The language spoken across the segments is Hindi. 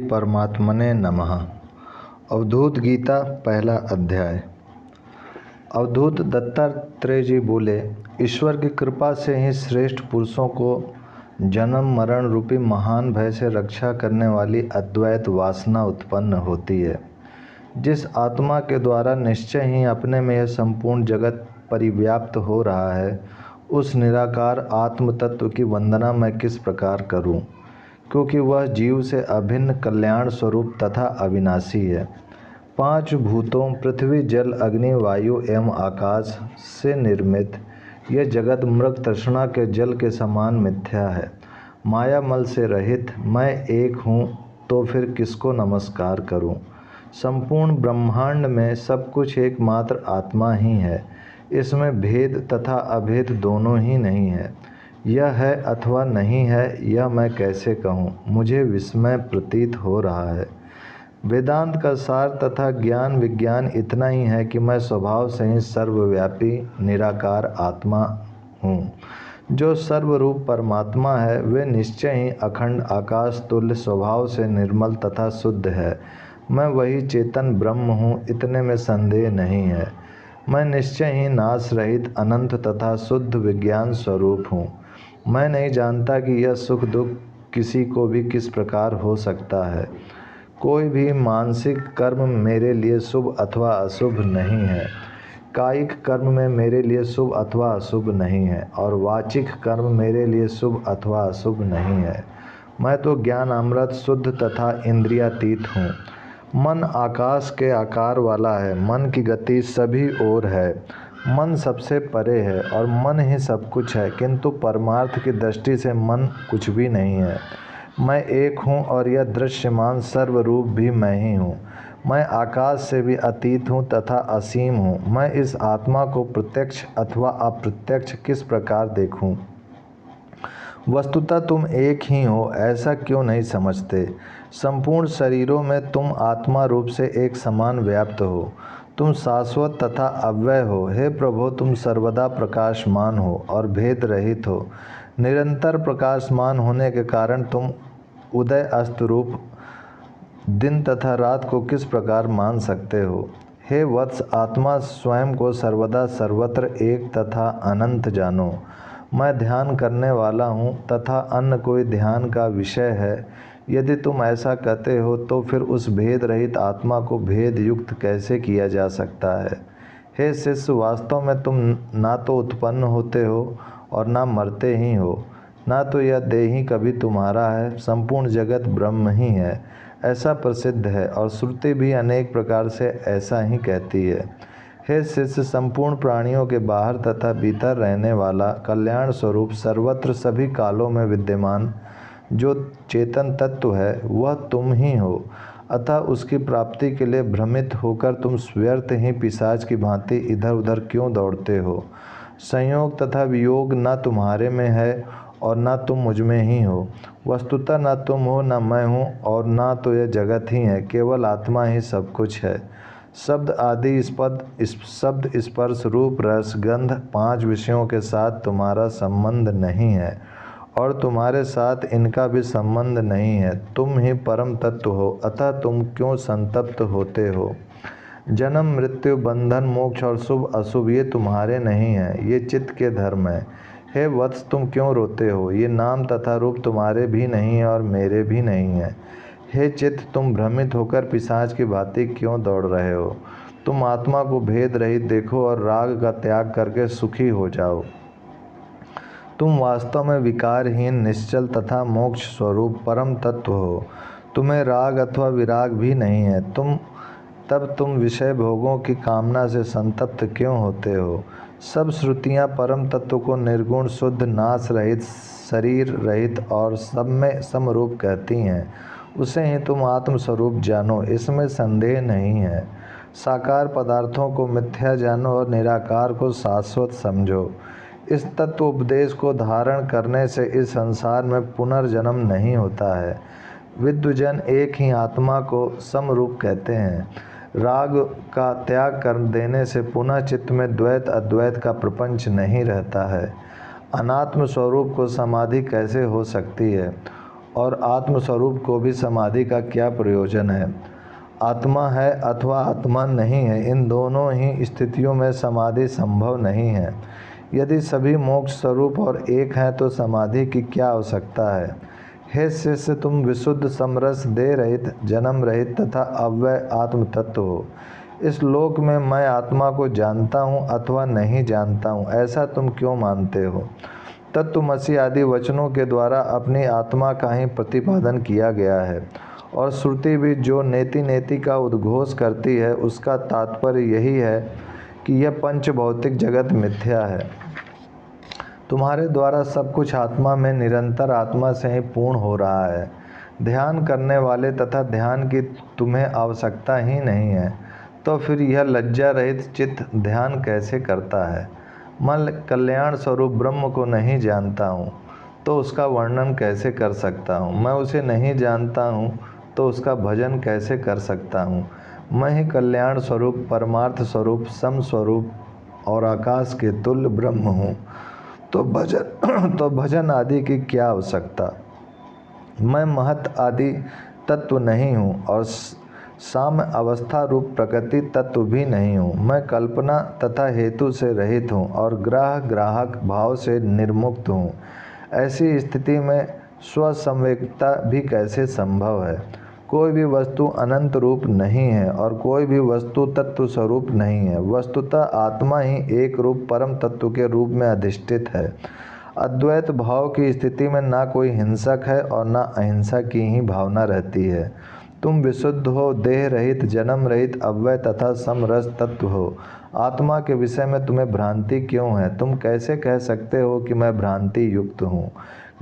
परमात्मने नमः। अवधूत गीता पहला अध्याय। अवधूत दत्तात्रेय जी बोले, ईश्वर की कृपा से ही श्रेष्ठ पुरुषों को जन्म मरण रूपी महान भय से रक्षा करने वाली अद्वैत वासना उत्पन्न होती है। जिस आत्मा के द्वारा निश्चय ही अपने में यह संपूर्ण जगत परिव्याप्त हो रहा है, उस निराकार आत्म तत्व की वंदना मैं किस प्रकार करूं? क्योंकि वह जीव से अभिन्न कल्याण स्वरूप तथा अविनाशी है। पांच भूतों पृथ्वी जल अग्नि वायु एवं आकाश से निर्मित यह जगत मृग तृष्णा के जल के समान मिथ्या है। माया मल से रहित मैं एक हूँ, तो फिर किसको नमस्कार करूँ? संपूर्ण ब्रह्मांड में सब कुछ एकमात्र आत्मा ही है। इसमें भेद तथा अभेद दोनों ही नहीं है। यह है अथवा नहीं है, यह मैं कैसे कहूँ? मुझे विस्मय प्रतीत हो रहा है। वेदांत का सार तथा ज्ञान विज्ञान इतना ही है कि मैं स्वभाव से ही सर्वव्यापी निराकार आत्मा हूँ। जो सर्वरूप परमात्मा है, वे निश्चय ही अखंड आकाश तुल्य स्वभाव से निर्मल तथा शुद्ध है। मैं वही चेतन ब्रह्म हूँ, इतने में संदेह नहीं है। मैं निश्चय ही नाश रहित अनंत तथा शुद्ध विज्ञान स्वरूप हूँ। मैं नहीं जानता कि यह सुख दुख किसी को भी किस प्रकार हो सकता है। कोई भी मानसिक कर्म मेरे लिए शुभ अथवा अशुभ नहीं है। कायिक कर्म में मेरे लिए शुभ अथवा अशुभ नहीं है और वाचिक कर्म मेरे लिए शुभ अथवा अशुभ नहीं है। मैं तो ज्ञान अमृत शुद्ध तथा इंद्रियातीत हूँ। मन आकाश के आकार वाला है। मन की गति सभी ओर है। मन सबसे परे है और मन ही सब कुछ है, किंतु परमार्थ की दृष्टि से मन कुछ भी नहीं है। मैं एक हूँ और यह दृश्यमान सर्वरूप भी मैं ही हूँ। मैं आकाश से भी अतीत हूँ तथा असीम हूँ। मैं इस आत्मा को प्रत्यक्ष अथवा अप्रत्यक्ष किस प्रकार देखूँ? वस्तुतः तुम एक ही हो, ऐसा क्यों नहीं समझते? संपूर्ण शरीरों में तुम आत्मा रूप से एक समान व्याप्त हो। तुम शाश्वत तथा अव्यय हो। हे प्रभो, तुम सर्वदा प्रकाशमान हो और भेद रहित हो। निरंतर प्रकाशमान होने के कारण तुम उदय अस्त रूप दिन तथा रात को किस प्रकार मान सकते हो? हे वत्स, आत्मा स्वयं को सर्वदा सर्वत्र एक तथा अनंत जानो। मैं ध्यान करने वाला हूँ तथा अन्य कोई ध्यान का विषय है। यदि तुम ऐसा कहते हो तो फिर उस भेद रहित आत्मा को भेद युक्त कैसे किया जा सकता है? हे शिष्य, वास्तव में तुम ना तो उत्पन्न होते हो और ना मरते ही हो, ना तो यह देह ही कभी तुम्हारा है। संपूर्ण जगत ब्रह्म ही है, ऐसा प्रसिद्ध है और श्रुति भी अनेक प्रकार से ऐसा ही कहती है। हे शिष्य, संपूर्ण प्राणियों के बाहर तथा भीतर रहने वाला कल्याण स्वरूप सर्वत्र सभी कालों में विद्यमान जो चेतन तत्व है, वह तुम ही हो। अतः उसकी प्राप्ति के लिए भ्रमित होकर तुम व्यर्थ ही पिशाच की भांति इधर उधर क्यों दौड़ते हो? संयोग तथा वियोग न तुम्हारे में है और न तुम मुझ में ही हो। वस्तुतः न तुम हो न मैं हूँ और न तो यह जगत ही है, केवल आत्मा ही सब कुछ है। शब्द आदि शब्द स्पर्श रूप रस गंध पांच विषयों के साथ तुम्हारा संबंध नहीं है और तुम्हारे साथ इनका भी संबंध नहीं है। तुम ही परम तत्व हो, अतः तुम क्यों संतप्त होते हो? जन्म मृत्यु बंधन मोक्ष और शुभ अशुभ ये तुम्हारे नहीं है, ये चित्त के धर्म है। हे वत्स, तुम क्यों रोते हो? ये नाम तथा रूप तुम्हारे भी नहीं है और मेरे भी नहीं है। हे चित्त, तुम भ्रमित होकर पिशाच की भांति क्यों दौड़ रहे हो? तुम आत्मा को भेद रहित देखो और राग का त्याग करके सुखी हो जाओ। तुम वास्तव में विकारहीन निश्चल तथा मोक्ष स्वरूप परम तत्व हो। तुम्हें राग अथवा विराग भी नहीं है। तुम विषय भोगों की कामना से संतप्त क्यों होते हो? सब श्रुतियाँ परम तत्व को निर्गुण शुद्ध नाश रहित शरीर रहित और सब में समरूप कहती हैं। उसे ही तुम आत्म स्वरूप जानो, इसमें संदेह नहीं है। साकार पदार्थों को मिथ्या जानो और निराकार को शाश्वत समझो। इस तत्व उपदेश को धारण करने से इस संसार में पुनर्जन्म नहीं होता है। विद्वजन एक ही आत्मा को समरूप कहते हैं। राग का त्याग कर देने से पुनः चित्त में द्वैत अद्वैत का प्रपंच नहीं रहता है। अनात्म स्वरूप को समाधि कैसे हो सकती है? और आत्मस्वरूप को भी समाधि का क्या प्रयोजन है। आत्मा है अथवा आत्मा नहीं है, इन दोनों ही स्थितियों में समाधि संभव नहीं है। यदि सभी मोक्ष स्वरूप और एक हैं तो समाधि की क्या आवश्यकता है। हे शिष्य, तुम विशुद्ध समरस देह रहित, जन्म रहित तथा अव्यय आत्म तत्व हो। इस लोक में मैं आत्मा को जानता हूँ अथवा नहीं जानता हूँ, ऐसा तुम क्यों मानते हो। तत्वमसि आदि वचनों के द्वारा अपनी आत्मा का ही प्रतिपादन किया गया है, और श्रुति भी जो नेति नेति का उद्घोष करती है उसका तात्पर्य यही है कि यह पंच भौतिक जगत मिथ्या है। तुम्हारे द्वारा सब कुछ आत्मा में निरंतर आत्मा से ही पूर्ण हो रहा है। ध्यान करने वाले तथा ध्यान की तुम्हें आवश्यकता ही नहीं है, तो फिर यह लज्जा रहित चित्त ध्यान कैसे करता है। मैं कल्याण स्वरूप ब्रह्म को नहीं जानता हूँ तो उसका वर्णन कैसे कर सकता हूँ। मैं उसे नहीं जानता हूँ तो उसका भजन कैसे कर सकता हूँ। मैं ही कल्याण स्वरूप, परमार्थ स्वरूप, सम स्वरूप और आकाश के तुल्य ब्रह्म हूँ, तो भजन आदि की क्या आवश्यकता। मैं महत आदि तत्व नहीं हूँ और साम्य अवस्था रूप प्रकृति तत्व भी नहीं हूँ। मैं कल्पना तथा हेतु से रहित हूँ और ग्राहक भाव से निर्मुक्त हूँ। ऐसी स्थिति में स्वसंवेकता भी कैसे संभव है। कोई भी वस्तु अनंत रूप नहीं है और कोई भी वस्तु तत्व स्वरूप नहीं है। वस्तुतः आत्मा ही एक रूप परम तत्व के रूप में अधिष्ठित है। अद्वैत भाव की स्थिति में ना कोई हिंसक है और ना अहिंसा की ही भावना रहती है। तुम विशुद्ध हो, देह रहित, जन्म रहित, अव्यय तथा समरस तत्व हो। आत्मा के विषय में तुम्हें भ्रांति क्यों है। तुम कैसे कह सकते हो कि मैं भ्रांति युक्त हूँ।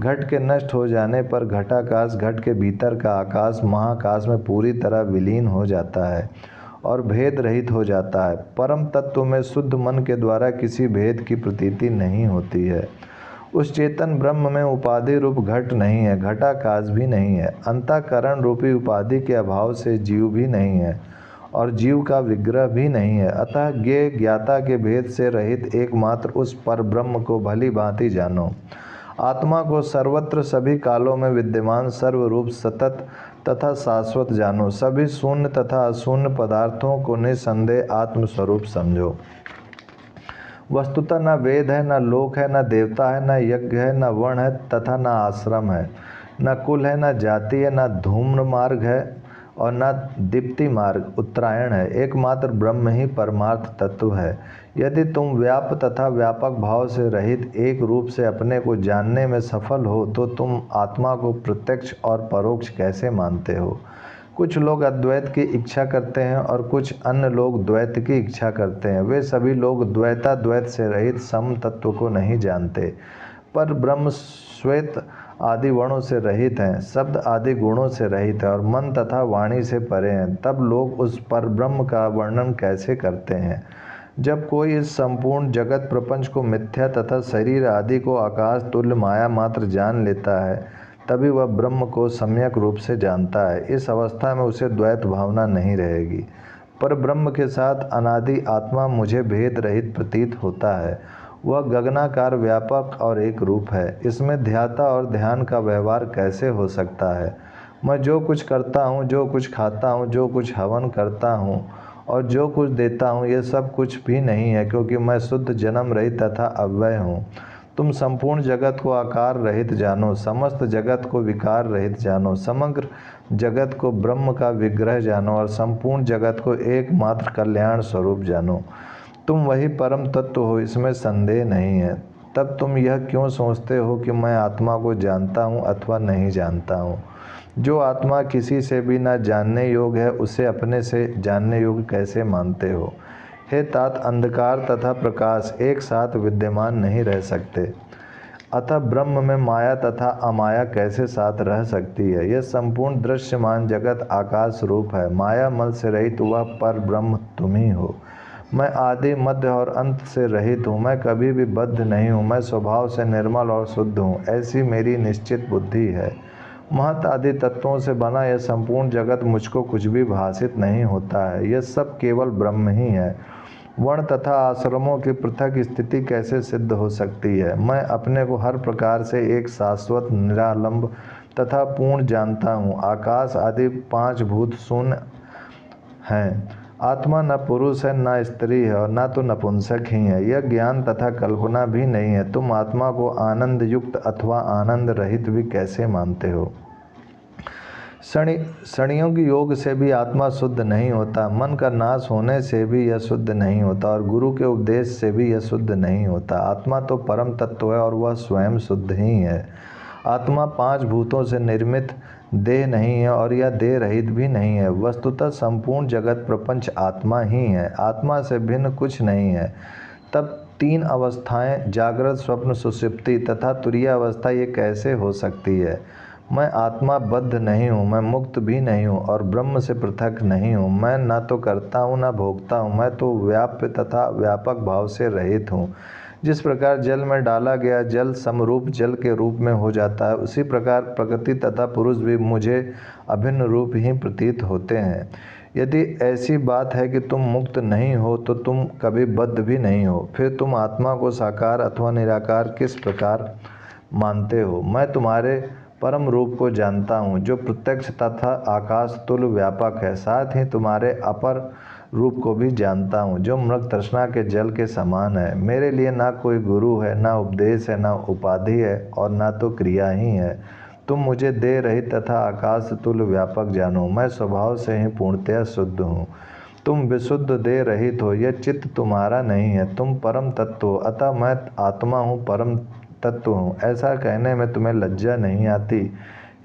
घट के नष्ट हो जाने पर घटाकाश, घट के भीतर का आकाश महाकाश में पूरी तरह विलीन हो जाता है और भेद रहित हो जाता है। परम तत्व में शुद्ध मन के द्वारा किसी भेद की प्रतीति नहीं होती है। उस चेतन ब्रह्म में उपाधि रूप घट नहीं है, घटाकाश भी नहीं है। अंतःकरण रूपी उपाधि के अभाव से जीव भी नहीं है और जीव का विग्रह भी नहीं है। अतः ज्ञेय ज्ञाता के भेद से रहित एकमात्र उस पर ब्रह्म को भली भांति जानो। आत्मा को सर्वत्र सभी कालों में विद्यमान, सर्वरूप, सतत तथा शाश्वत जानो। सभी शून्य तथा अशून्य पदार्थों को निसंदेह आत्मस्वरूप समझो। वस्तुतः न वेद है, न लोक है, न देवता है, न यज्ञ है, न वर्ण है तथा न आश्रम है, न कुल है, न जाति है, न धूम्र मार्ग है और न दीप्ति मार्ग, उत्तरायण है। एकमात्र ब्रह्म ही परमार्थ तत्व है। यदि तुम व्याप तथा व्यापक भाव से रहित एक रूप से अपने को जानने में सफल हो तो तुम आत्मा को प्रत्यक्ष और परोक्ष कैसे मानते हो। कुछ लोग अद्वैत की इच्छा करते हैं और कुछ अन्य लोग द्वैत की इच्छा करते हैं। वे सभी लोग द्वैताद्वैत से रहित सम तत्व को नहीं जानते। पर ब्रह्म श्वेत आदि वर्णों से रहित हैं, शब्द आदि गुणों से रहित है और मन तथा वाणी से परे हैं। तब लोग उस पर ब्रह्म का वर्णन कैसे करते हैं। जब कोई इस संपूर्ण जगत प्रपंच को मिथ्या तथा शरीर आदि को आकाश तुल्य माया मात्र जान लेता है, तभी वह ब्रह्म को सम्यक रूप से जानता है। इस अवस्था में उसे द्वैत भावना नहीं रहेगी। पर ब्रह्म के साथ अनादि आत्मा मुझे भेद रहित प्रतीत होता है। वह गगनाकार, व्यापक और एक रूप है। इसमें ध्याता और ध्यान का व्यवहार कैसे हो सकता है। मैं जो कुछ करता हूँ, जो कुछ खाता हूँ, जो कुछ हवन करता हूँ और जो कुछ देता हूँ, ये सब कुछ भी नहीं है, क्योंकि मैं शुद्ध जन्म रहित तथा अव्यय हूँ। तुम संपूर्ण जगत को आकार रहित जानो, समस्त जगत को विकार रहित जानो, समग्र जगत को ब्रह्म का विग्रह जानो और संपूर्ण जगत को एकमात्र कल्याण स्वरूप जानो। तुम वही परम तत्व हो, इसमें संदेह नहीं है। तब तुम यह क्यों सोचते हो कि मैं आत्मा को जानता हूँ अथवा नहीं जानता हूँ। जो आत्मा किसी से भी न जानने योग्य है, उसे अपने से जानने योग्य कैसे मानते हो। हे तात, अंधकार तथा प्रकाश एक साथ विद्यमान नहीं रह सकते, अतः ब्रह्म में माया तथा अमाया कैसे साथ रह सकती है। यह संपूर्ण दृश्यमान जगत आकाश रूप है। माया मल से रहित वह पर ब्रह्म तुम ही हो। मैं आदि, मध्य और अंत से रहित हूँ। मैं कभी भी बद्ध नहीं हूँ। मैं स्वभाव से निर्मल और शुद्ध हूँ, ऐसी मेरी निश्चित बुद्धि है। महत आदि तत्वों से बना यह संपूर्ण जगत मुझको कुछ भी भाषित नहीं होता है। यह सब केवल ब्रह्म ही है। वर्ण तथा आश्रमों की पृथक स्थिति कैसे सिद्ध हो सकती है। मैं अपने को हर प्रकार से एक शाश्वत, निरालंब, तथा पूर्ण जानता हूँ। आकाश आदि 5 भूत शून्य हैं। आत्मा न पुरुष है, न स्त्री है और न तो नपुंसक ही है। यह ज्ञान तथा कल्पना भी नहीं है। तुम आत्मा को आनंद युक्त अथवा आनंद रहित भी कैसे मानते हो? संयोग योग से भी आत्मा शुद्ध नहीं होता, मन का नाश होने से भी यह शुद्ध नहीं होता और गुरु के उपदेश से भी यह शुद्ध नहीं होता। आत्मा तो परम तत्व है और वह स्वयं शुद्ध ही है। आत्मा 5 भूतों से निर्मित देह नहीं है और यह देह रहित भी नहीं है। वस्तुतः संपूर्ण जगत प्रपंच आत्मा ही है, आत्मा से भिन्न कुछ नहीं है। तब 3 अवस्थाएं जागृत, स्वप्न, सुषुप्ति तथा तुरीय अवस्था ये कैसे हो सकती है? मैं आत्मा बद्ध नहीं हूँ, मैं मुक्त भी नहीं हूँ और ब्रह्म से पृथक नहीं हूँ। मैं न तो करता हूँ न भोगता हूँ, मैं तो व्याप्य तथा व्यापक भाव से रहित हूँ। जिस प्रकार जल में डाला गया जल समरूप जल के रूप में हो जाता है, उसी प्रकार प्रकृति तथा पुरुष भी मुझे अभिन्न रूप ही प्रतीत होते हैं। यदि ऐसी बात है कि तुम मुक्त नहीं हो तो तुम कभी बद्ध भी नहीं हो। फिर तुम आत्मा को साकार अथवा निराकार किस प्रकार मानते हो? मैं तुम्हारे परम रूप को जानता हूँ, जो प्रत्यक्ष तथा आकाश तुल्य व्यापक है। साथ ही तुम्हारे अपर रूप को भी जानता हूँ, जो मृग तृष्णा के जल के समान है। मेरे लिए ना कोई गुरु है, ना उपदेश है, ना उपाधि है और ना तो क्रिया ही है। तुम मुझे देह रहित तथा आकाश तुल्य व्यापक जानो। मैं स्वभाव से ही पूर्णतया शुद्ध हूँ। तुम विशुद्ध देह रहित हो, यह चित्त तुम्हारा नहीं है। तुम परम तत्व हो, अतः मैं आत्मा हूँ, परम तत्व हूँ। ऐसा कहने में तुम्हें लज्जा नहीं आती?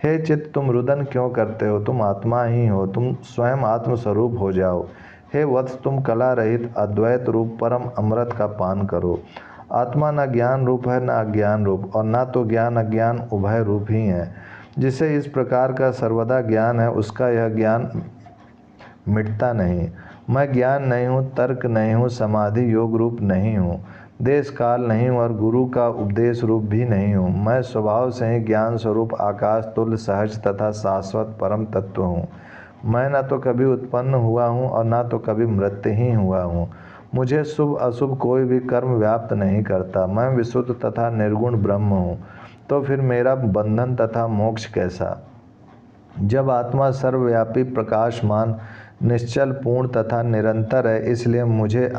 हे चित्त, तुम रुदन क्यों करते हो? तुम आत्मा ही हो, तुम स्वयं आत्मस्वरूप हो जाओ। हे वत्स, तुम कला रहित अद्वैत रूप परम अमृत का पान करो। आत्मा न ज्ञान रूप है न अज्ञान रूप और न तो ज्ञान अज्ञान उभय रूप ही है। जिसे इस प्रकार का सर्वदा ज्ञान है, उसका यह ज्ञान मिटता नहीं। मैं ज्ञान नहीं हूँ, तर्क नहीं हूँ, समाधि योग रूप नहीं हूँ, देश काल नहीं हूँ और गुरु का उपदेश रूप भी नहीं हूँ। मैं स्वभाव से ही ज्ञान स्वरूप आकाश तुल्य सहज तथा शाश्वत परम तत्व हूँ। मैं न तो कभी उत्पन्न हुआ हूँ और न तो कभी मृत्यु ही हुआ हूँ। मुझे शुभ अशुभ कोई भी कर्म व्याप्त नहीं करता। मैं विशुद्ध तथा निर्गुण ब्रह्म हूँ, तो फिर मेरा बंधन तथा मोक्ष कैसा? जब आत्मा सर्वव्यापी, प्रकाशमान, निश्चल, पूर्ण तथा निरंतर है, इसलिए मुझे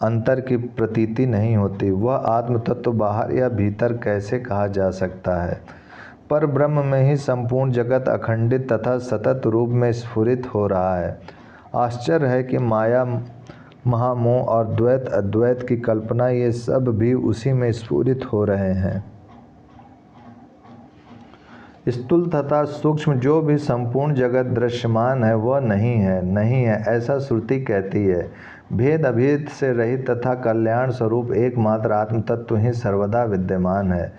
अंतर की प्रतीति नहीं होती। वह आत्म तत्व बाहर या भीतर कैसे कहा जा सकता है? पर ब्रह्म में ही संपूर्ण जगत अखंडित तथा सतत रूप में स्फुरित हो रहा है। आश्चर्य है कि माया, महामोह और द्वैत अद्वैत की कल्पना, ये सब भी उसी में स्फुरित हो रहे हैं। स्थूल तथा सूक्ष्म जो भी संपूर्ण जगत दृश्यमान है, वह नहीं है, ऐसा श्रुति कहती है। भेद अभेद से रहित तथा कल्याण स्वरूप एकमात्र आत्म तत्व ही सर्वदा विद्यमान है।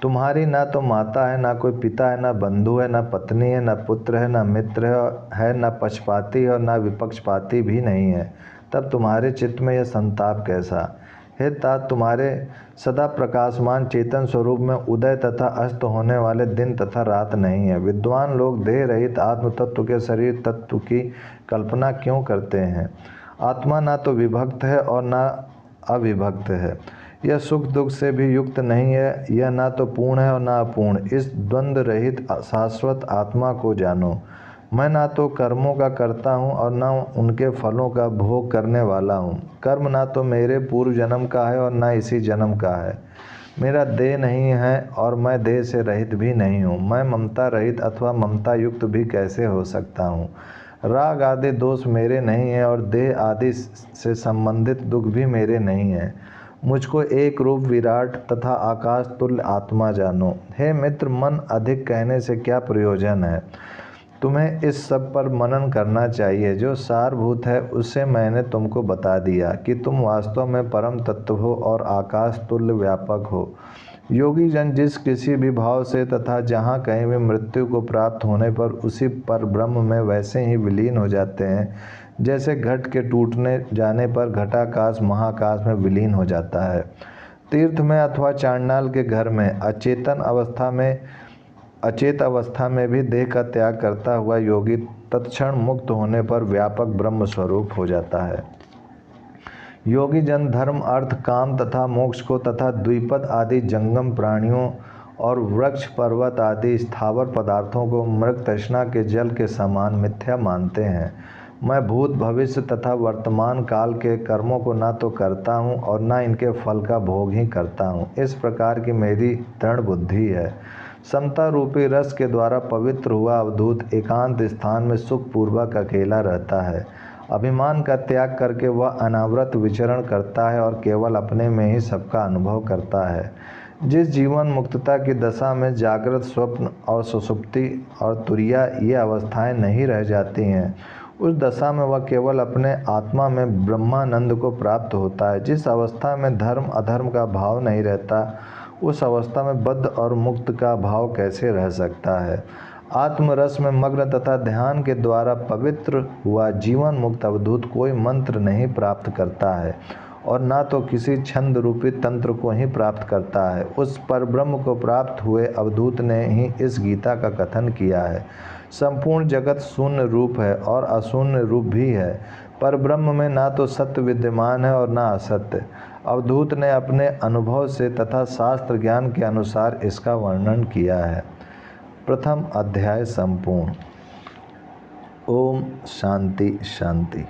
तुम्हारी ना तो माता है, ना कोई पिता है, ना बंधु है, ना पत्नी है, ना पुत्र है, ना मित्र है, ना पक्षपाती है और ना विपक्षपाती भी नहीं है। तब तुम्हारे चित्त में यह संताप कैसा? हे तात, तुम्हारे सदा प्रकाशमान चेतन स्वरूप में उदय तथा अस्त होने वाले दिन तथा रात नहीं है। विद्वान लोग देह रहित आत्म तत्व के शरीर तत्व की कल्पना क्यों करते हैं? आत्मा ना तो विभक्त है और ना अविभक्त है। यह सुख दुख से भी युक्त नहीं है। यह ना तो पूर्ण है और ना अपूर्ण। इस द्वंद्व रहित शाश्वत आत्मा को जानो। मैं ना तो कर्मों का करता हूँ और ना उनके फलों का भोग करने वाला हूँ। कर्म ना तो मेरे पूर्व जन्म का है और ना इसी जन्म का है। मेरा देह नहीं है और मैं देह से रहित भी नहीं हूँ। मैं ममता रहित अथवा ममता युक्त भी कैसे हो सकता हूँ? राग आदि दोष मेरे नहीं है और देह आदि से संबंधित दुख भी मेरे नहीं है। मुझको एक रूप विराट तथा आकाश तुल्य आत्मा जानो। हे मित्र, मन अधिक कहने से क्या प्रयोजन है? तुम्हें इस सब पर मनन करना चाहिए। जो सारभूत है उससे मैंने तुमको बता दिया कि तुम वास्तव में परम तत्व हो और आकाश तुल्य व्यापक हो। योगी जन जिस किसी भी भाव से तथा जहाँ कहीं भी मृत्यु को प्राप्त होने पर उसी पर ब्रह्म में वैसे ही विलीन हो जाते हैं, जैसे घट के टूटने जाने पर घटाकाश महाकाश में विलीन हो जाता है। तीर्थ में अथवा चांडाल के घर में अचेत अवस्था में भी देह का त्याग करता हुआ योगी तत्क्षण मुक्त होने पर व्यापक ब्रह्म स्वरूप हो जाता है। योगी जन धर्म, अर्थ, काम तथा मोक्ष को तथा द्विपद आदि जंगम प्राणियों और वृक्ष पर्वत आदि स्थावर पदार्थों को मृग तृष्णा के जल के समान मिथ्या मानते हैं। मैं भूत भविष्य तथा वर्तमान काल के कर्मों को न तो करता हूँ और न इनके फल का भोग ही करता हूँ। इस प्रकार की मेरी दृढ़ बुद्धि है। समता रूपी रस के द्वारा पवित्र हुआ अवधूत एकांत स्थान में सुखपूर्वक अकेला रहता है। अभिमान का त्याग करके वह अनावृत विचरण करता है और केवल अपने में ही सबका अनुभव करता है। जिस जीवन मुक्तता की दशा में जागृत, स्वप्न और सुषुप्ति और तुरिया ये अवस्थाएं नहीं रह जाती हैं, उस दशा में वह केवल अपने आत्मा में ब्रह्मानंद को प्राप्त होता है। जिस अवस्था में धर्म अधर्म का भाव नहीं रहता, उस अवस्था में बद्ध और मुक्त का भाव कैसे रह सकता है। आत्मरस में मग्न तथा ध्यान के द्वारा पवित्र हुआ जीवन मुक्त अवधूत कोई मंत्र नहीं प्राप्त करता है और ना तो किसी छंद रूपी तंत्र को ही प्राप्त करता है। उस परब्रह्म को प्राप्त हुए अवधूत ने ही इस गीता का कथन किया है। संपूर्ण जगत शून्य रूप है और अशून्य रूप भी है। परब्रह्म में ना तो सत्य विद्यमान है और ना असत्य। अवधूत ने अपने अनुभव से तथा शास्त्र ज्ञान के अनुसार इसका वर्णन किया है। प्रथम अध्याय संपूर्ण। ओम शांति शांति।